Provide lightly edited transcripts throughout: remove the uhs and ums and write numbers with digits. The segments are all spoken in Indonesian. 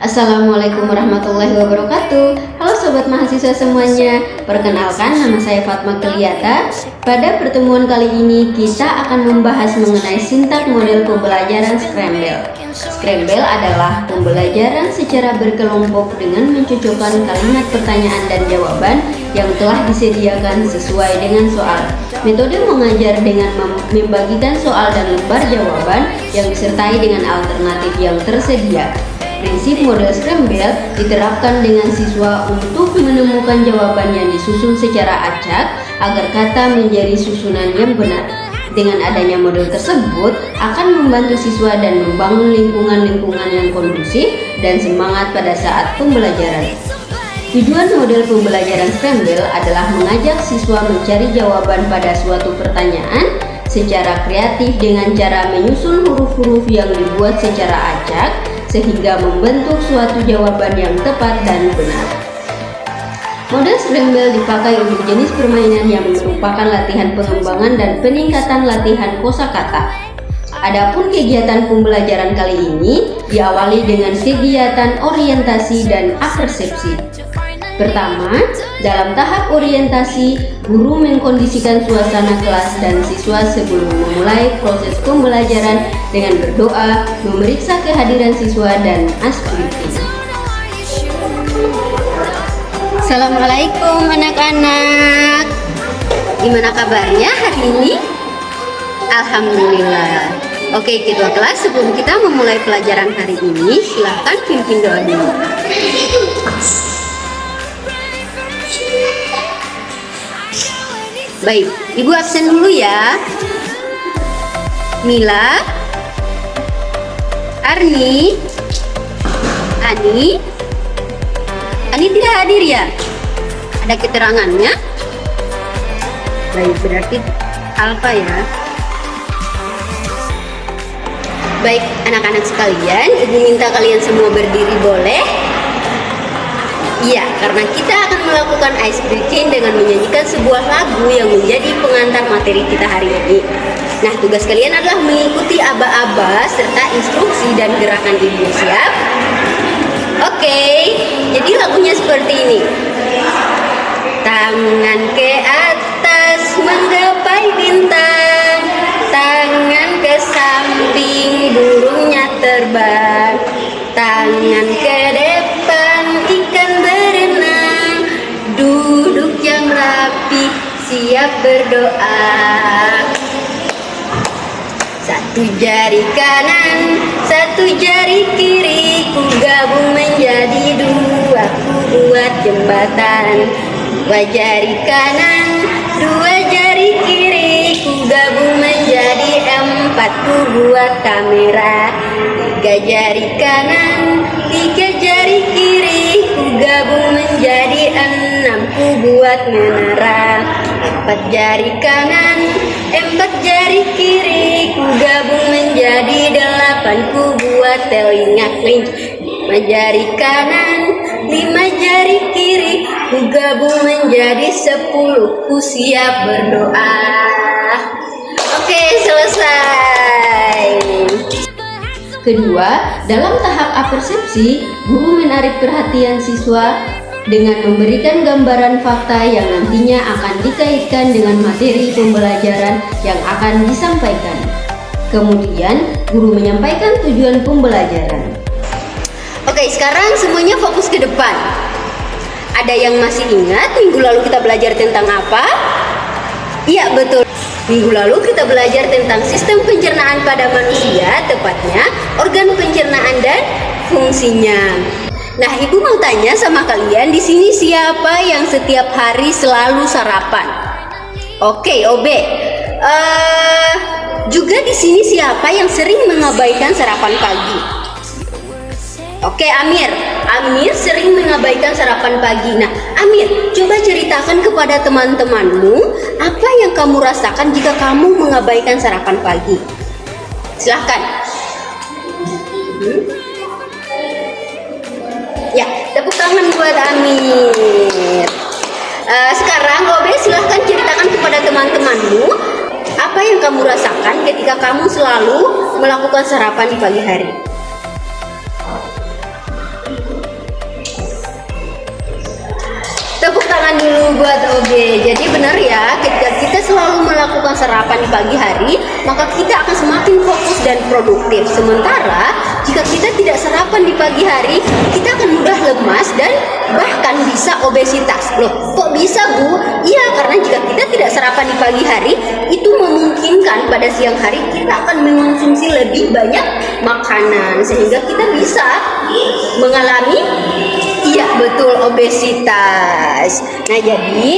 Assalamualaikum warahmatullahi wabarakatuh. Halo sobat mahasiswa semuanya. Perkenalkan, nama saya Fatma Keliata. Pada pertemuan kali ini kita akan membahas mengenai sintak model pembelajaran Scramble. Scramble adalah pembelajaran secara berkelompok dengan mencocokkan kalimat pertanyaan dan jawaban yang telah disediakan sesuai dengan soal. Metode mengajar dengan membagikan soal dan lembar jawaban yang disertai dengan alternatif yang tersedia. Prinsip model Scramble diterapkan dengan siswa untuk menemukan jawaban yang disusun secara acak agar kata menjadi susunan yang benar. Dengan adanya model tersebut akan membantu siswa dan membangun lingkungan-lingkungan yang kondusif dan semangat pada saat pembelajaran. Tujuan model pembelajaran Scramble adalah mengajak siswa mencari jawaban pada suatu pertanyaan secara kreatif dengan cara menyusun huruf-huruf yang dibuat secara acak sehingga membentuk suatu jawaban yang tepat dan benar. Model Scramble dipakai untuk jenis permainan yang merupakan latihan pengembangan dan peningkatan latihan kosakata. Adapun kegiatan pembelajaran kali ini diawali dengan kegiatan orientasi dan apersepsi. Pertama, dalam tahap orientasi, guru mengkondisikan suasana kelas dan siswa sebelum memulai proses pembelajaran dengan berdoa, memeriksa kehadiran siswa dan askripsi. Assalamualaikum anak-anak. Gimana kabarnya hari ini? Alhamdulillah. Oke, ketua kelas, sebelum kita memulai pelajaran hari ini, silahkan pimpin doa dulu. Baik, Ibu absen dulu ya. Mila, Arni, Ani tidak hadir ya? Ada keterangannya? Baik, berarti Alfa ya. Baik, anak-anak sekalian, Ibu minta kalian semua berdiri boleh? Iya, karena kita akan melakukan ice breaking dengan menyanyikan sebuah lagu yang menjadi pengantar materi kita hari ini. Nah, tugas kalian adalah mengikuti aba-aba serta instruksi dan gerakan Ibu. Siap? Oke, jadi lagunya seperti ini. Tangan ke atas menggapai bintang, tangan ke samping burungnya terbang, tangan ke depan ikan berenang, duduk yang rapi siap berdoa. Satu jari kanan, satu jari kiri, ku gabung menjadi dua, ku buat jembatan. Dua jari kanan, dua jari kiri, ku gabung menjadi empat, ku buat kamera. Tiga jari kanan, tiga jari kiri, ku gabung menjadi enam, ku buat menara. Empat jari kanan, empat jari kiri, ku gabung menjadi delapan, ku buat telinga kelinci. Lima jari kanan, lima jari kiri, ku gabung menjadi 10, ku siap berdoa. Oke, selesai. Kedua, dalam tahap apersepsi, guru menarik perhatian siswa dengan memberikan gambaran fakta yang nantinya akan dikaitkan dengan materi pembelajaran yang akan disampaikan. Kemudian, guru menyampaikan tujuan pembelajaran. Oke, sekarang semuanya fokus ke depan. Ada yang masih ingat minggu lalu kita belajar tentang apa? Iya, betul. Minggu lalu kita belajar tentang sistem pencernaan pada manusia, tepatnya organ pencernaan dan fungsinya. Nah, Ibu mau tanya sama kalian, di sini siapa yang setiap hari selalu sarapan? Oke, OB. Juga di sini siapa yang sering mengabaikan sarapan pagi? Oke, Amir. Amir sering mengabaikan sarapan pagi. Nah, Amir, coba ceritakan kepada teman-temanmu apa yang kamu rasakan jika kamu mengabaikan sarapan pagi. Silahkan. Ya, tepuk tangan buat Amir. Sekarang Obe, silahkan ceritakan kepada teman-temanmu apa yang kamu rasakan ketika kamu selalu melakukan sarapan di pagi hari. dulu buat OB. Jadi benar ya, ketika kita selalu melakukan sarapan di pagi hari, maka kita akan semakin fokus dan produktif. Sementara jika kita tidak sarapan di pagi hari, kita akan mudah lemas dan bahkan bisa obesitas. Loh, kok bisa Bu? Iya, karena jika kita tidak sarapan di pagi hari, itu memungkinkan pada siang hari kita akan mengonsumsi lebih banyak makanan, sehingga kita bisa mengalami, iya betul, obesitas. Nah, jadi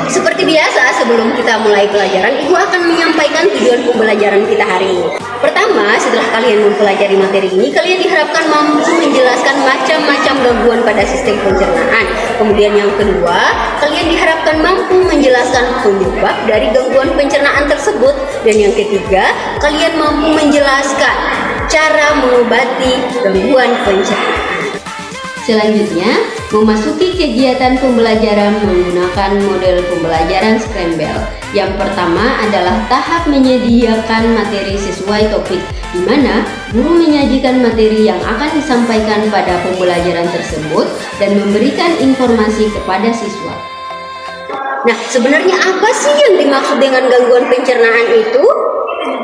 seperti biasa sebelum kita mulai pelajaran, Ibu akan menyampaikan tujuan pembelajaran kita hari ini. Pertama, setelah kalian mempelajari materi ini, kalian diharapkan mampu menjelaskan macam-macam gangguan pada sistem pencernaan. Kemudian yang kedua, kalian diharapkan mampu menjelaskan penyebab dari gangguan pencernaan tersebut. Dan yang ketiga, kalian mampu menjelaskan cara mengobati gangguan pencernaan. Selanjutnya, memasuki kegiatan pembelajaran menggunakan model pembelajaran Scramble. Yang pertama adalah tahap menyediakan materi sesuai topik, di mana guru menyajikan materi yang akan disampaikan pada pembelajaran tersebut dan memberikan informasi kepada siswa. Nah, sebenarnya apa sih yang dimaksud dengan gangguan pencernaan itu?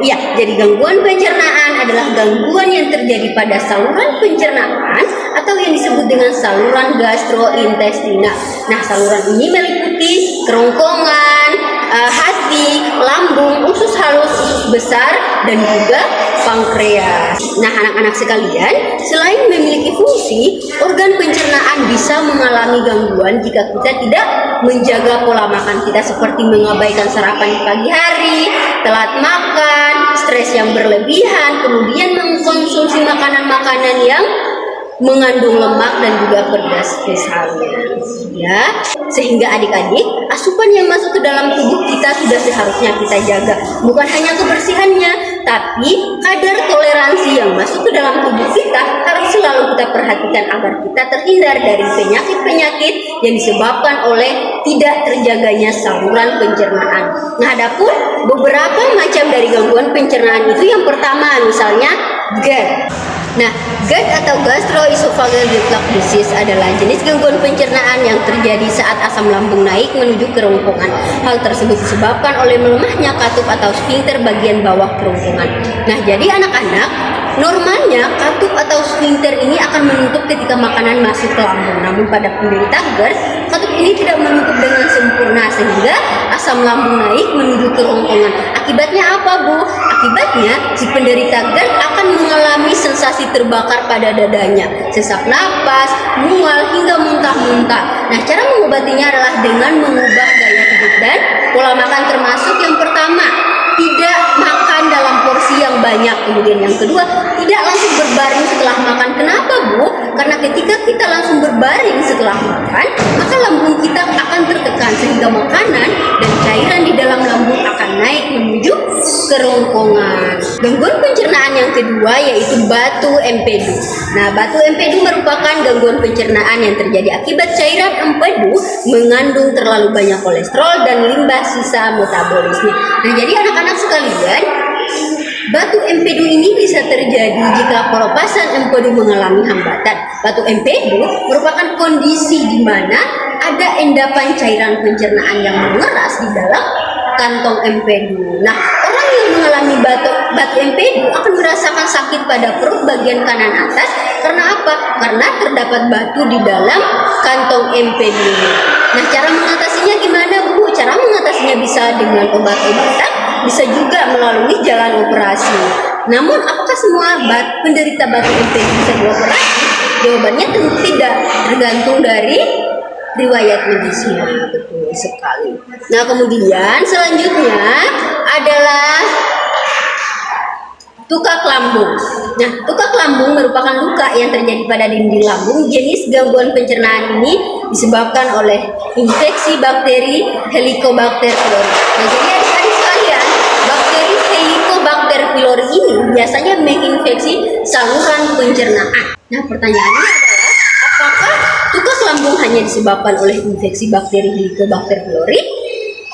Ya, jadi gangguan pencernaan adalah gangguan yang terjadi pada saluran pencernaan atau yang disebut dengan saluran gastrointestinal. Nah, saluran ini meliputi kerongkongan, hati, lambung, usus halus, usus besar, dan juga pankreas. Nah, anak-anak sekalian, selain memiliki fungsi, organ pencernaan bisa mengalami gangguan jika kita tidak menjaga pola makan kita, seperti mengabaikan sarapan di pagi hari, telat makan, stres yang berlebihan, kemudian mengkonsumsi makanan-makanan yang mengandung lemak dan juga pedas misalnya, ya. Sehingga adik-adik, asupan yang masuk ke dalam tubuh kita sudah seharusnya kita jaga. Bukan hanya kebersihannya, tapi kadar toleransi yang masuk ke dalam tubuh kita harus selalu kita perhatikan agar kita terhindar dari penyakit-penyakit yang disebabkan oleh tidak terjaganya saluran pencernaan. Nah, adapun beberapa macam dari gangguan pencernaan itu, yang pertama misalnya GERD. Nah, GERD atau gastroesophageal reflux disease adalah jenis gangguan pencernaan yang terjadi saat asam lambung naik menuju kerongkongan. Hal tersebut disebabkan oleh melemahnya katup atau sphincter bagian bawah kerongkongan. Nah, jadi anak-anak, normalnya katup atau sphincter ini akan menutup ketika makanan masuk ke lambung. Namun pada penderita GERD, katup ini tidak menutup dengan sempurna sehingga asam lambung naik menuju kerongkongan. Akibatnya apa, Bu? Akibatnya si penderita GERD akan mengalami sensasi terbakar pada dadanya, sesak napas, mual, hingga muntah-muntah. Nah, cara mengobatinya adalah dengan mengubah gaya hidup dan pola makan, termasuk yang pertama, tidak makan dalam porsi yang banyak. Kemudian yang kedua, tidak langsung berbaring setelah makan. Kenapa, Bu? Karena ketika kita langsung berbaring setelah makan, maka lambung kita akan tertekan sehingga makanan dan cairan di dalam lambung akan naik menuju kerongkongan. Gangguan pencernaan yang kedua yaitu batu empedu. Nah, batu empedu merupakan gangguan pencernaan yang terjadi akibat cairan empedu mengandung terlalu banyak kolesterol dan limbah sisa metabolisme. Nah, jadi anak-anak sekalian, batu empedu ini bisa terjadi jika pelepasan empedu mengalami hambatan. Batu empedu merupakan kondisi di mana ada endapan cairan pencernaan yang mengeras di dalam kantong empedu. Nah, orang yang mengalami batu empedu akan merasakan sakit pada perut bagian kanan atas. Karena apa? Karena terdapat batu di dalam kantong empedu. Nah, cara mengatasinya gimana, Bu? Cara mengatasinya bisa dengan obat-obatan, bisa juga melalui jalan operasi. Namun, apakah semua penderita batu empedu bisa dioperasi? Jawabannya tentu tidak, tergantung dari riwayat medisnya. Betul sekali. Nah, kemudian selanjutnya adalah tukak lambung. Nah, tukak lambung merupakan luka yang terjadi pada dinding lambung. Jenis gangguan pencernaan ini disebabkan oleh infeksi bakteri Helicobacter pylori. Nah, jadi adik-adik sekalian, bakteri Helicobacter pylori ini biasanya menginfeksi saluran pencernaan. Nah, pertanyaannya adalah, apakah tukak lambung hanya disebabkan oleh infeksi bakteri Helicobacter pylori?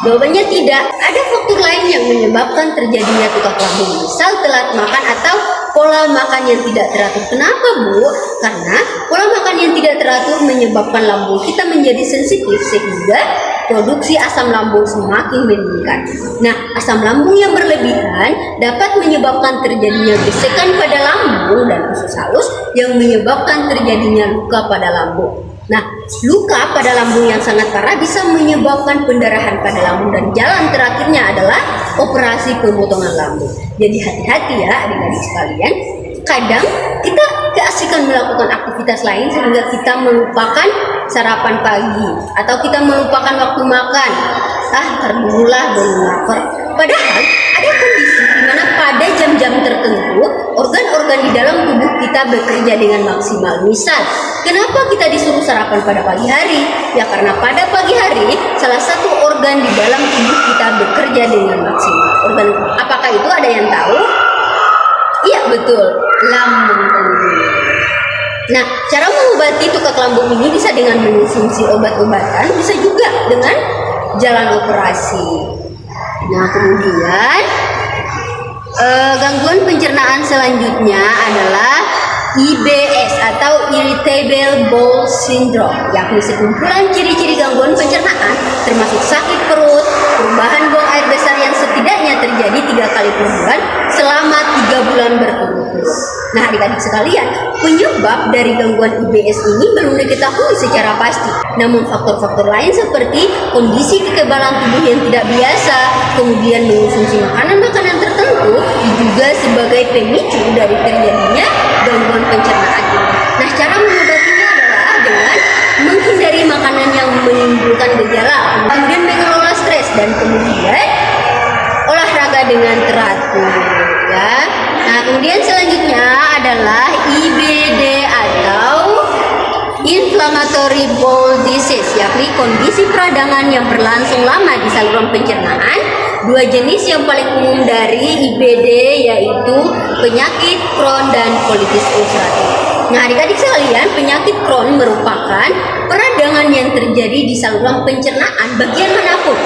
Jawabannya tidak. Ada faktor lain yang menyebabkan terjadinya tukak lambung, misal telat makan atau pola makan yang tidak teratur. Kenapa, Bu? Karena pola makan yang tidak teratur menyebabkan lambung kita menjadi sensitif sehingga produksi asam lambung semakin meningkat. Nah, asam lambung yang berlebihan dapat menyebabkan terjadinya gesekan pada lambung dan usus halus yang menyebabkan terjadinya luka pada lambung. Nah, luka pada lambung yang sangat parah bisa menyebabkan pendarahan pada lambung dan jalan terakhirnya adalah operasi pemotongan lambung. Jadi hati-hati ya adik-adik sekalian. Kadang kita keasikan melakukan aktivitas lain sehingga kita melupakan sarapan pagi atau kita melupakan waktu makan. Ntar dulu lah, belum lapar. Padahal ada kondisi di mana pada jam-jam tertentu organ-organ di dalam tubuh kita bekerja dengan maksimal. Misal, kenapa kita disuruh sarapan pada pagi hari? Ya karena pada pagi hari salah satu organ di dalam tubuh kita bekerja dengan maksimal. Organ apakah itu, ada yang tahu? Iya betul, lambung tentunya. Nah, cara mengobati tukak lambung ini bisa dengan mengonsumsi obat-obatan, bisa juga dengan jalan operasi. Nah, kemudian gangguan pencernaan selanjutnya adalah IBS atau Irritable Bowel Syndrome, yakni sekumpulan ciri-ciri gangguan pencernaan termasuk sakit perut, perubahan buang air besar yang setidaknya terjadi 3 kali per bulan selama 3 bulan berturut-turut. Nah, adik-adik sekalian, penyebab dari gangguan IBS ini belum diketahui secara pasti. Namun faktor-faktor lain seperti kondisi kekebalan tubuh yang tidak biasa, kemudian mengonsumsi makanan-makanan tertentu diduga sebagai pemicu dari terjadinya gangguan pencernaan ini. Nah, cara mengobatinya adalah dengan menghindari makanan yang menimbulkan gejala, kemudian mengelola stres, dan kemudian olahraga dengan teratur ya. Nah, kemudian selanjutnya adalah IBD atau Inflammatory Bowel Disease, yakni kondisi peradangan yang berlangsung lama di saluran pencernaan. 2 jenis yang paling umum dari IBD yaitu penyakit Crohn dan colitis ulceratif. Nah, adik-adik sekalian, penyakit Crohn merupakan peradangan yang terjadi di saluran pencernaan bagian manapun.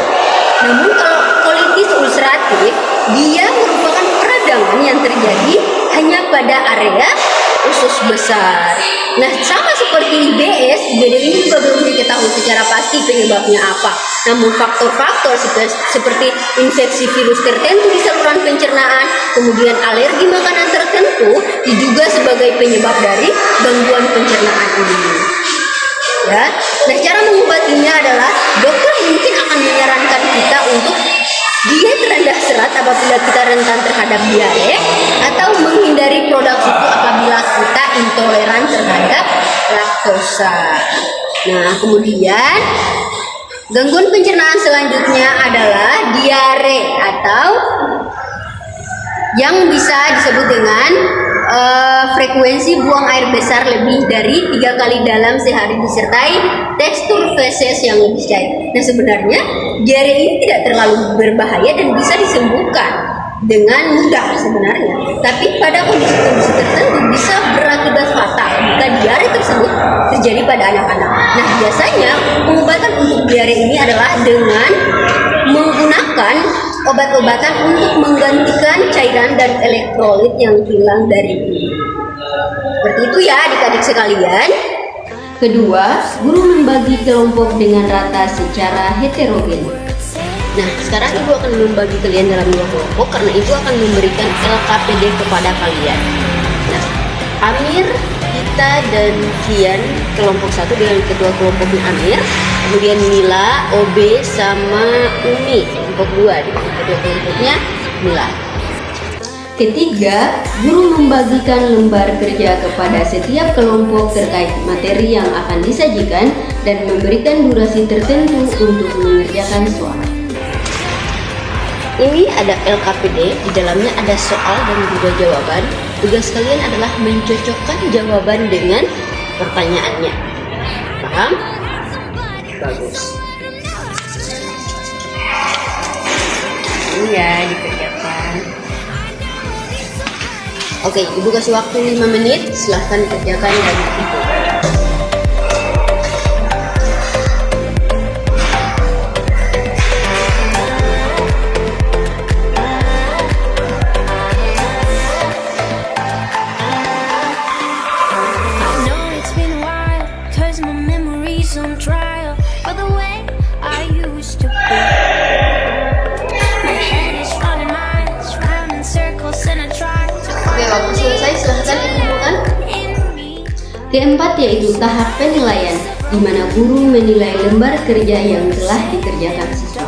Namun kalau colitis ulceratif, dia merupakan peradangan yang terjadi hanya pada area usus besar. Nah, sama seperti IBS, IBD ini juga belum diketahui secara pasti penyebabnya apa. Namun faktor-faktor seperti infeksi virus tertentu di saluran pencernaan, kemudian alergi makanan tertentu diduga sebagai penyebab dari gangguan pencernaan ini. Ya. Nah, cara mengobatinya adalah dokter mungkin akan menyarankan kita untuk diet rendah serat apabila kita rentan terhadap diare, atau menghindari produk susu apabila kita intoleran terhadap laktosa. Nah, kemudian gangguan pencernaan selanjutnya adalah diare atau yang bisa disebut dengan frekuensi buang air besar lebih dari 3 kali dalam sehari disertai tekstur feses yang lebih cair. Nah, sebenarnya diare ini tidak terlalu berbahaya dan bisa disembuhkan dengan mudah sebenarnya. Tapi pada kondisi-kondisi tertentu bisa berakibat fatal jika diare tersebut terjadi pada anak-anak. Nah, biasanya pengobatan untuk diare ini adalah dengan menggunakan obat-obatan untuk menggantikan cairan dan elektrolit yang hilang dari tubuh. Seperti itu ya adik-adik sekalian. Kedua, guru membagi kelompok dengan rata secara heterogen. Nah, sekarang ibu akan membagi kalian dalam 2 kelompok karena ibu akan memberikan LKPD kepada kalian. Nah, Amir, Kita, dan Kian kelompok 1 dengan kedua kelompoknya Amir. Kemudian Mila, OB, sama Umi kelompok 2 dengan kedua kelompoknya Mila. Ketiga, guru membagikan lembar kerja kepada setiap kelompok terkait materi yang akan disajikan dan memberikan durasi tertentu untuk mengerjakan soal. Ini ada LKPD, di dalamnya ada soal dan juga jawaban. Tugas kalian adalah mencocokkan jawaban dengan pertanyaannya. Paham? Bagus. Ini ya dikerjakan. Oke, ibu kasih waktu 5 menit. Silahkan kerjakan dan ibu. Keempat yaitu tahap penilaian, di mana guru menilai lembar kerja yang telah dikerjakan siswa.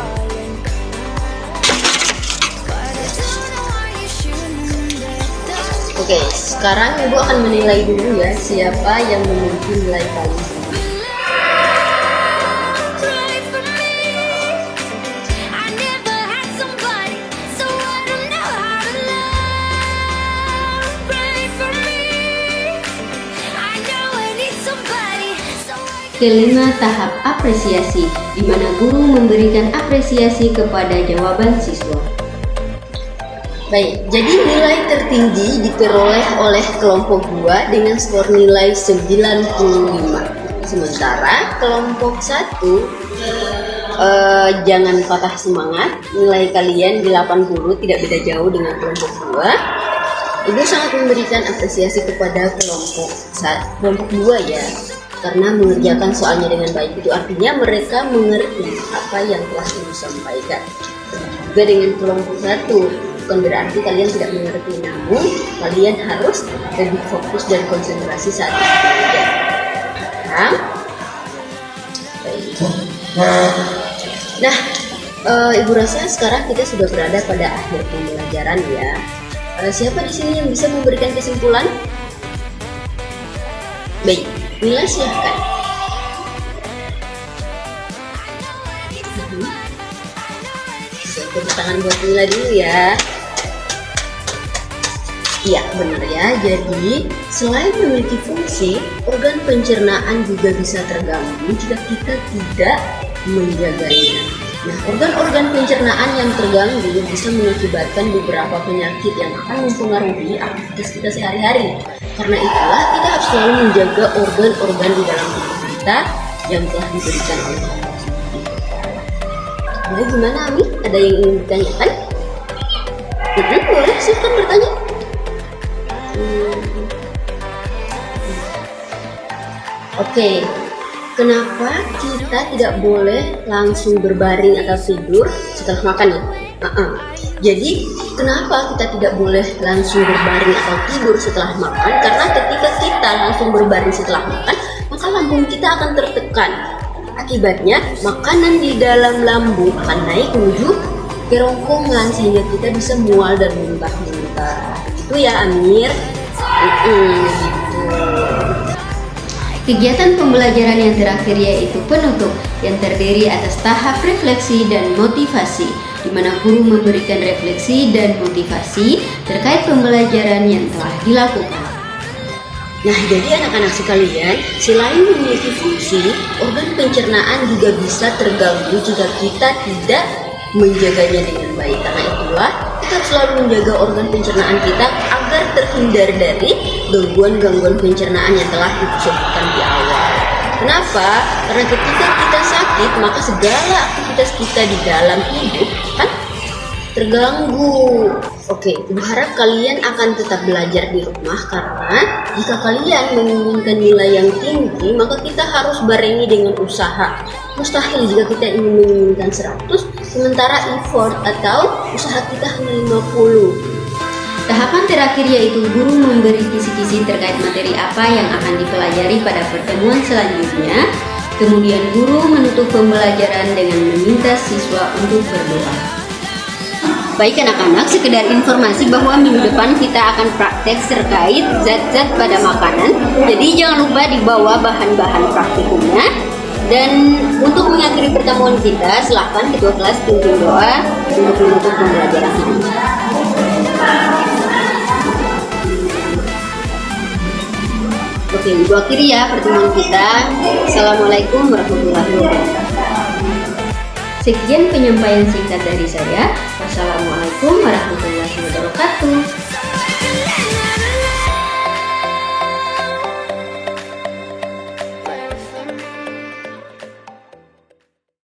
Oke, sekarang Ibu akan menilai dulu ya siapa yang memiliki nilai paling tinggi. Kelima, tahap apresiasi, di mana guru memberikan apresiasi kepada jawaban siswa. Baik, jadi nilai tertinggi diperoleh oleh kelompok 2 dengan skor nilai 95. Sementara kelompok 1 jangan patah semangat, nilai kalian di 80 tidak beda jauh dengan kelompok 2. Ibu sangat memberikan apresiasi kepada kelompok 2 ya, karena mengerjakan soalnya dengan baik. Itu artinya mereka mengerti apa yang telah Ibu sampaikan. Juga dengan kelompok 1, bukan berarti kalian tidak mengerti, namun kalian harus lebih fokus dan konsentrasi saat belajar. Nah, Ibu rasa sekarang kita sudah berada pada akhir pembelajaran ya. Siapa di sini yang bisa memberikan kesimpulan? Baik, Mila silahkan. Tepuk tangan buat Mila dulu ya. Iya, benar ya. Jadi, selain memiliki fungsi, organ pencernaan juga bisa terganggu jika kita tidak menjaganya. Nah, organ-organ pencernaan yang terganggu bisa mengakibatkan beberapa penyakit yang akan mempengaruhi aktivitas kita sehari-hari. Karena itulah kita harus selalu menjaga organ-organ di dalam tubuh kita yang telah diberikan oleh Allah. Nah, gimana Ami? Ada yang ingin ditanyakan? Boleh, silakan bertanya. Oke, kenapa kita tidak boleh langsung berbaring atau tidur setelah makan ya? Jadi, kenapa kita tidak boleh langsung berbaring atau tidur setelah makan? Karena ketika kita langsung berbaring setelah makan, maka lambung kita akan tertekan. Akibatnya, makanan di dalam lambung akan naik menuju kerongkongan sehingga kita bisa mual dan muntah-muntah. Itu ya Amir. Gitu. Kegiatan pembelajaran yang terakhir yaitu penutup yang terdiri atas tahap refleksi dan motivasi, di mana guru memberikan refleksi dan motivasi terkait pembelajaran yang telah dilakukan. Nah, jadi anak-anak sekalian, selain memiliki fungsi, organ pencernaan juga bisa terganggu jika kita tidak menjaganya dengan baik. Karena itulah kita harus selalu menjaga organ pencernaan kita agar terhindar dari gangguan-gangguan pencernaan yang telah disebutkan di awal. Kenapa? Karena ketika kita sakit, maka segala aktivitas kita di dalam hidup kan terganggu. Oke, Ibu harap kalian akan tetap belajar di rumah karena jika kalian menginginkan nilai yang tinggi, maka kita harus barengi dengan usaha. Mustahil jika kita ingin menginginkan 100, sementara effort atau usaha kita hanya 50. Tahapan terakhir yaitu guru memberi kisi-kisi terkait materi apa yang akan dipelajari pada pertemuan selanjutnya. Kemudian guru menutup pembelajaran dengan meminta siswa untuk berdoa. Baik anak-anak, sekedar informasi bahwa minggu depan kita akan praktek terkait zat-zat pada makanan. Jadi jangan lupa dibawa bahan-bahan praktikumnya. Dan untuk mengakhiri pertemuan kita, silahkan ketua kelas pimpin doa untuk menutup pembelajaran ini. Oke, Ibu akhiri ya pertemuan kita. Assalamualaikum warahmatullahi wabarakatuh. Sekian penyampaian singkat dari saya. Wassalamualaikum warahmatullahi wabarakatuh.